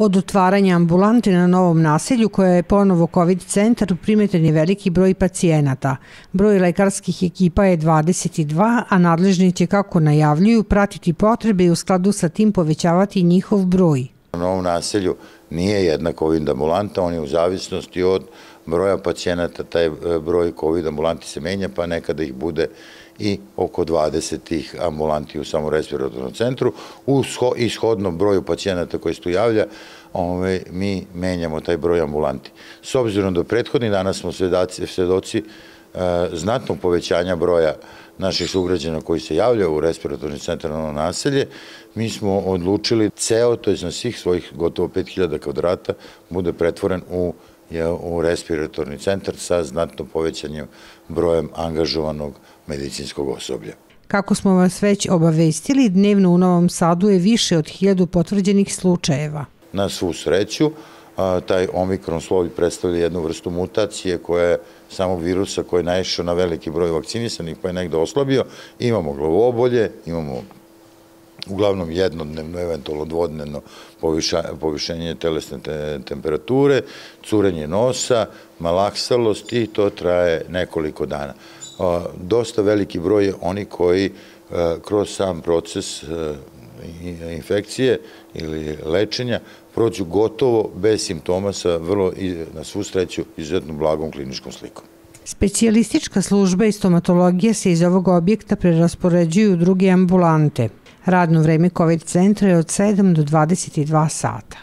Od otvaranja ambulante na Novom naselju, koja je ponovo COVID centar, primetan je veliki broj pacijenata. Broj lekarskih ekipa je 22, a nadležni će, kako najavljuju, pratiti potrebe i u skladu sa tim povećavati njihov broj. Na Novom naselju nije jedna COVID ambulanta, on je u zavisnosti od broja pacijenata, taj broj COVID ambulanti se menja, pa nekada ih bude i oko 20 tih ambulanti u samorespiratornom centru. I shodno broju pacijenata koji se tu javlja, mi menjamo taj broj ambulanti. S obzirom da prethodnih dana smo svedoci znatnog povećanja broja naših sugrađana koji se javljaju u respiratorni centar na Novo naselje, mi smo odlučili ceo, to je na svih svojih gotovo 5000 kvadrata, bude pretvoren u respiratorni centar sa znatno povećanjem brojem angažovanog medicinskog osoblja. Kako smo vas već obavestili, dnevno u Novom Sadu je više od 1000 potvrđenih slučajeva. Na svu sreću, taj omikron sloj predstavlja jednu vrstu mutacije koja je samog virusa koji je naišao na veliki broj vakcinisanih pa je negde oslabio. Imamo glavobolje, imamo uglavnom jednodnevno, eventualno dvodnevno povišenje telesne temperature, curenje nosa, malaksalost i to traje nekoliko dana. Dosta veliki broj je oni koji kroz sam proces infekcije ili lečenja prođu gotovo bez simptoma sa vrlo, na svu sreću, izuzetno blagom kliničkom slikom. Specijalistička služba i stomatologija se iz ovog objekta preraspoređuju u druge ambulante. Radno vreme COVID centra je od 7 do 22 sata.